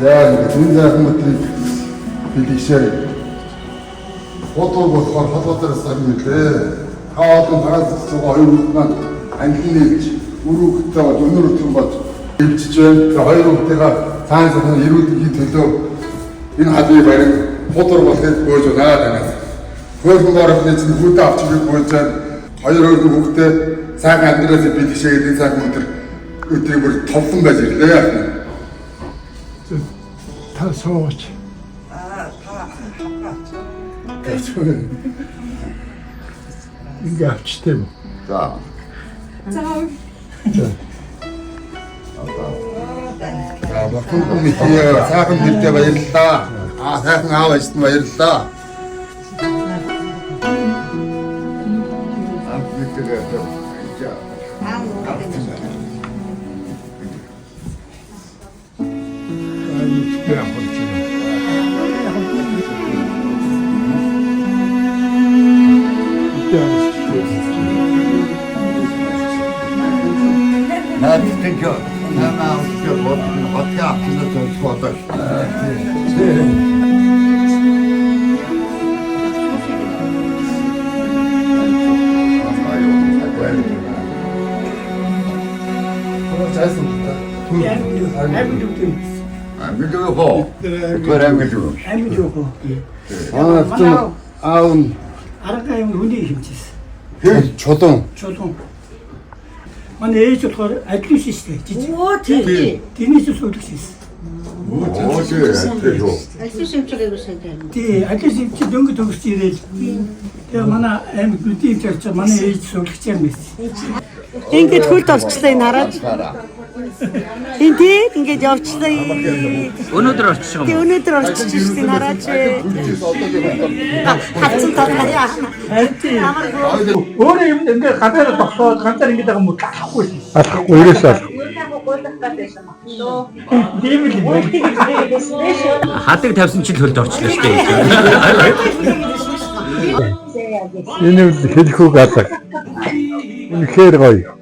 За энэ сайхан мэтрийг бэлгшээ. Фото болохоор холбооноос сарн үлээ. Та олон хаалт цугаа хоёр маань англи нэрж өрөөгтэй бол өнөр өтгөн бод хэлжиж байна. Хоёр хүүхдийнхаа цаан цахан эрүүдийн төлөө энэ хадны барин фотор болохыг гойж байна танаас. Хөргөн орохны чинь хүүхдээ авч ирэх гойж байна. Хоёр хүүхдээ сайхан амьдралаас бэлгшээ гэдэг сайхан өдрийг бүр товлон байж ирлээ. Та сууч. Ингээ авчтай юм. За. За. Багтун комитет сайхан хэлтэй баярлалаа. Сайхан аав ээжт нь баярлалаа. Tänker när man ska vara kraftig och så svårt att vill du ha? Vad vill du? 아운 아라가용 운이 힘치스. 초동. 저도. 아니 애저 알루시스테. Оо тий. 디니스 소득시스. Альсиш хэмжээгээр сайн. 디 알루시 чи дөнгө төгсч ирээд. Тэгээ манай аим гүдийн чарч манай ээж суулгч юм байсан. Ингээд хөлд орчлоо энэ хараад. Энд тийм ингээд явчлаа. Өнөөдөр орчих юм. Тэгээ өнөөдөр орчих чинь хараач. Хатсан тавхаа. Өөрөө юм ингээд гадаар тогтоод ганцаар ингээд байгаа юм уу тахгүй. 알ахгүй 이랬어. Тийм л юм. Хадаг тавьсан чил хөлд орчлоо шүү дээ. Энэ хэлэх үг алга. Үнэхээр гоё.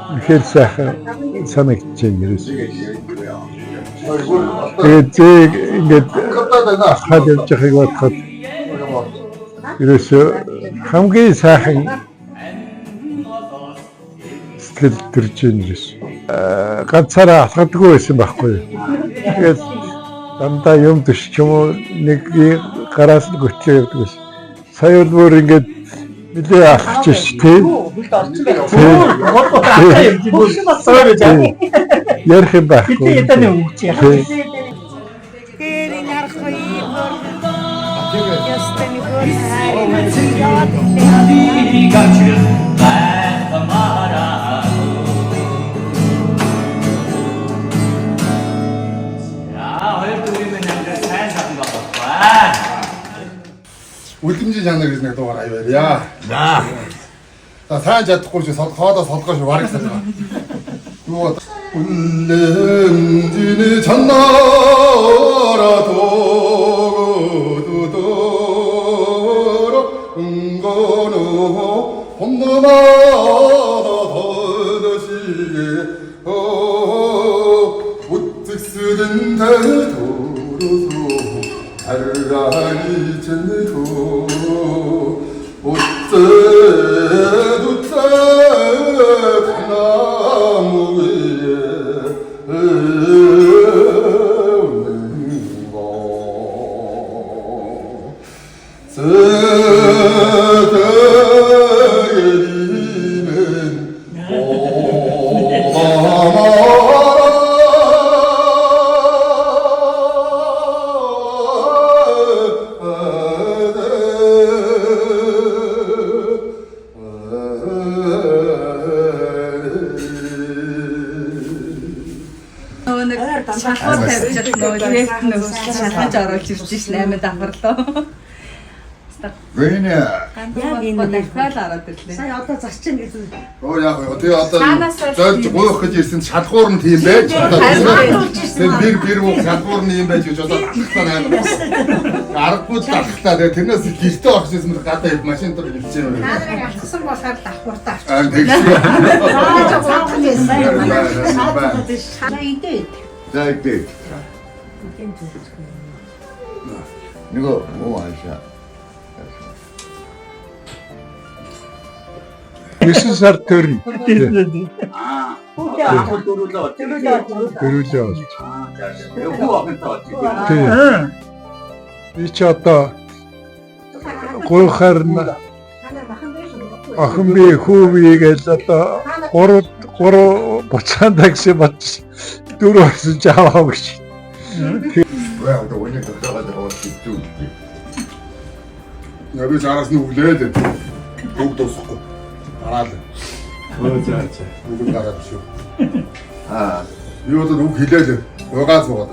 Үнэхээр сайхан санагдаж байна ерөөс. Тэгээд ингээд хаад явж байгааг бодоход ерөөс хамгийн сайхан сэтгэл төрж байна ерөөс. Ганцаараа алхадаггүй байсан байхгүй юу. Тэгээд дандаа юм төш ч юм уу нэг гараас нь готлоо явдаг байсан. Сая бол бүр ингээд нэлээ алхаж ш тий. Ярих юм байхгүй. Тэрийн харахгүй юм. Ястаны үлдэмжийн жанр гэж нэг дугаар аяа. За. За сайн чадахгүй чи хоодоо солгоош бараг санаа. Юу үлдэмжийн жаннара도 응고노 혼나마다 더더시게 우뚝 쓰는 대도로서 알라니 젠네도 어째도 나무 위에 웃는 거 шалгуур тавьж нөгөө лефт нөгөө шалгаж оруулж ирж шин 8 давхарлаа. Гэнэ Яг энэ дахиад ороод ирлээ. Сая одоо зарчин гэсэн. Оо яг тэгээ одоо зөөлж гуйх гэж ирсэн шалгуур нь тийм байж. Тэр бэр мөн шалгуур нь юм байж гэж одоо ахлаа амар. Аргагүй л ахлаа. Тэгээ тэрнээс гэртээ орох гэсэн мэт гадаа машин дээр хэлчихээ юм. Наадрыг алхсан болохоор давхуртаа авчих. Аа тэгсэн. Сая идээд. За идэг. Нөгөө муу аашаа. 9 сар төрн. Дөрүлээ болж. Би ч одоо гойхаар ахын би хүү би гэж одоо 3 буцаан такси бат 4 орсон ч аваагүй чи. Вэ одоо өнөө төгсөөд байгаа шүү. Яг заараас нь үлээд бүгд дуусахгүй. Гараал. За. Бүгд гараад шүү. Би одоо үг хэлээд угааз бод.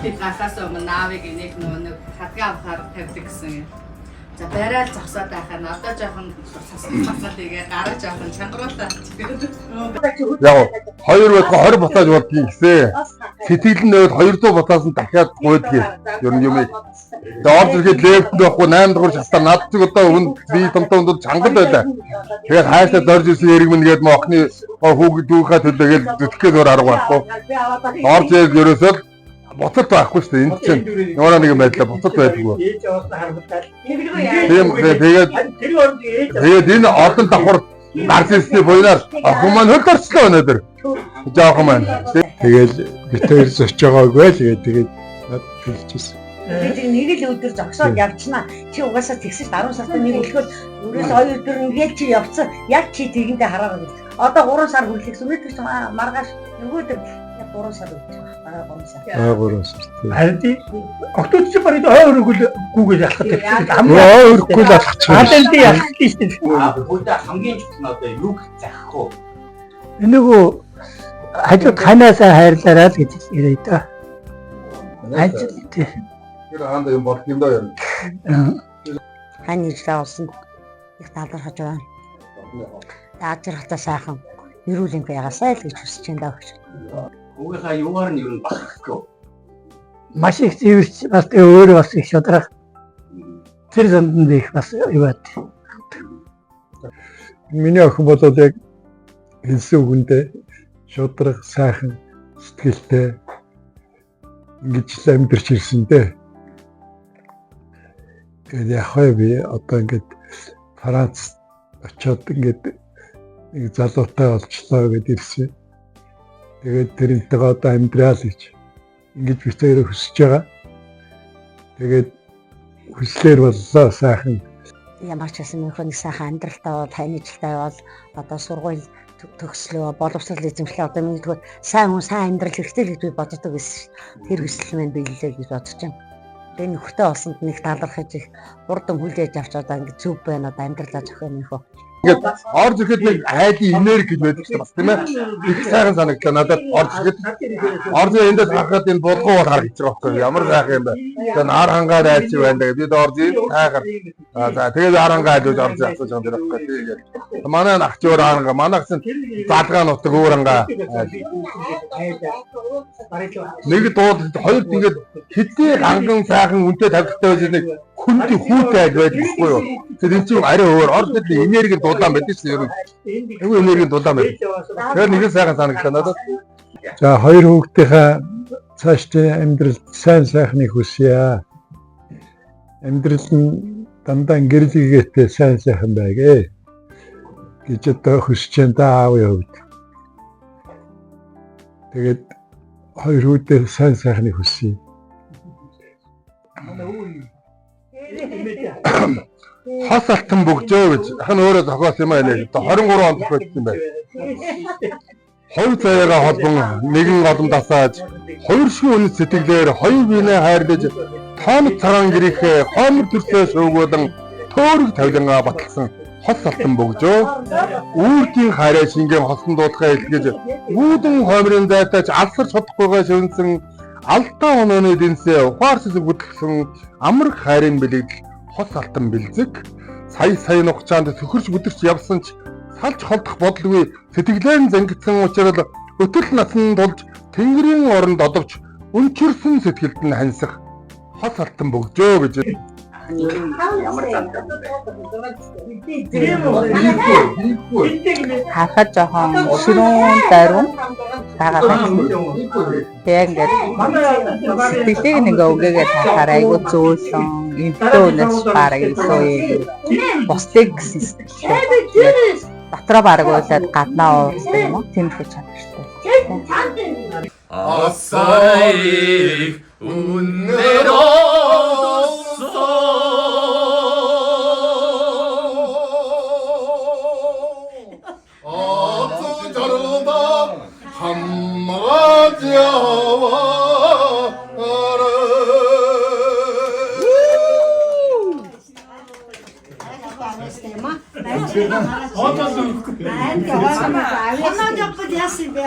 Бид гахаас өмнө наавыг нэг хадгаа авахаар тавьдаг гэсэн. За барайл зогсоод байхаа нь одоо жоохон сасгал тэгээ гараж явах нь чангаруулаа. Яг 2 байтга 20 ботаж болдгийг гэсэн. Сэтгэл нь 200 ботаас нь дахиад гойдгийг ер нь юм. Тэгээ орж ирэхэд лефт байхгүй 8 дугаар шалтгаан над зүг одоо өмнө би томтонд чангал байлаа. Тэгээд хайшаа зорж ирсэн эрг минь гээд мохны хүүхэд дүүхээ төлөөгөл зүтгэхэд өөр арга байхгүй. Орж ирээд ерөөсөө боцот байхгүй шүү дээ. Энд чинь нөгөө нэг юм байдлаа боцот байдаггүй. Тэгээд энэ олон давхар нарцистны буйнаар охин маань хөлд орчлоо өнөөдөр. Жоохон маань. Тэгэл битээр зочж байгаагүй л тэгээд над хэлчихсэн. Нэг л өдөр зогсоод явчихна. Чи угаасаа тэгсэж 10 сард нэг өглөө өрөөс 2 өдөр ингээд чи явцсан. Яг чи тэгэндээ хараагаа. Одоо 3 сар хүрлэгс өнөөдөр ч маргааш нөгөөдөр 3 сар өгч байгаа. 3 сар. Харин октод чи барыг гүүгээ ялах гэдэг. Өөрөхгүй л алхачих. Адалд ялах гэж тийм. Бүгд хамгийн чухал нь одоо юг заахгүй. Энэгүй хажууд ханаасаа хайрлаарай л гэж яриа да. Ажил тий. Тэр хаанда юм болт юм даа юм. Хань ижлаа болсон. Их талбархаж байгаа. Таажрахтаа сайхан нэрүүлэн байгаасай л гэж хүсэж байна даа. Угийнхаа юугаар нь юу нь багхгүй. Маш их зэвэрч бас өөрөө бас их шудрах. Тэр занданд их бас юу бат. Миний охин болоод яг хэлсэн үгэндээ шудрах сайхан сэтгэлтэй ингэж л амьдэрч ирсэн дээ. Тэгээд яхаа би одоо ингэж Франц очиод ингэж нэг залуутай олчлоо гэд ирсэн. Тэгээд тэрнтэйгээ одоо амьдрал гэж ингэж битээр хүсэж байгаа. Тэгээд хүслээр боллоо сайхан. Ямар ч гэсэн минь сайхан амьдралтай бол танижилтай бол одоо сургууль төгслөө боловсрол эзэмшлээ одоо миний тэгвэл сайн хүн сайн амьдрал хэрэгтэй л гэж би боддог байсан. Тэр хүсэл маань биелээ гэж бодож байна. Тэгээ нөхөртэй болсонд нэг талархаж их хурдан хүлээж авч одоо ингэ зүв байна одоо амьдралаа зохион нөхөө. Ингээд орж ирэхэд нэг айлын энерги гэж байдаг шүү дээ бас тийм ээ. Их сайхан санагдлаа надад орж ирэхэд эндээс харахад энэ булгуу бол харагдаж байгаа байхгүй ямар сайхан юм бэ. Тэгээ нар хангаар айлч байна гэдэг бид орж ийн сайхан. За тэгээд нар хангаа айлж орж асууж байгаа юм байна тэгээд манай нахч өөр хангаа манайх чинь залгаа нутаг өөр хангаа. Нэг дууд хоёр тэгээд хэдий ханган сайхан үнэтэй тавьдагтай байж нэг хүнди хүүтэй айлж байдаг байхгүй юу. Тэр энэ чинь арай өөр орж ирэхэд энерги дулаан байдаг шүү дээ. Эвгүй энерги дулаан байдаг. Тэгэхээр нэг сайхан санагдлаа надад. За хоёр хүүхдийнхээ цаашдын амьдралд сайн сайхныг хүсье. Амьдрал нь дандаа гэрэлгээтэй сайн сайхан байгээ гэж одоо хүсэж байна да аавын хувьд. Тэгээд хоёр хүүхдээ сайн сайхныг хүсье. Хас алтан бөгжөө гэж ахын өөрөө зохиосон юм аа нэ 23 онд байсан юм байна. Хоёр цаягаа холбон нэгэн голом дасааж хоёр шин үнэт сэтгэлээр хоёр биенээ хайрлаж тооног цагаан гэрийнхээ хоомор төрсөө шуугуулан төөрөг тавилангаа баталсан хос алтан бөгжөө үүргийн хараа шингэн хосон дуудахаа илгээж үүдэн хоомрын зайтаач алсар чадахгүйгээ шивнсэн алдаа онооны дэнсээ ухаарч зүгдсэн амраг хайрын бэлэгдэл хос алтан бэлзэг сая нухчаанд төхөрч бүдэрч явсан ч салж холдох бодлгүй сэтгэлээр нь зангидсан учраас өтөл насанд тулж тэнгэрийн оронд одовч өнчөрсөн сэтгэлд нь хансах хос алтан бөгжөө гэж харахад жоохон ширүүн дайруу байгаа байна. Тэгээ ингээд сэтгэлийг ингээ өгөөгээд харахаар айгуу зөөлөн эвдөө өнөөс бараг илүү бусдыг гэсэн сэтгэлээ. Дотроо бараг уйлаад гаднаа уурсан юм уу? Тэмхэж чадчихтай. 아싸이 운내로써 아주 자르다 한마디와 Оноо жопод яасан бэ?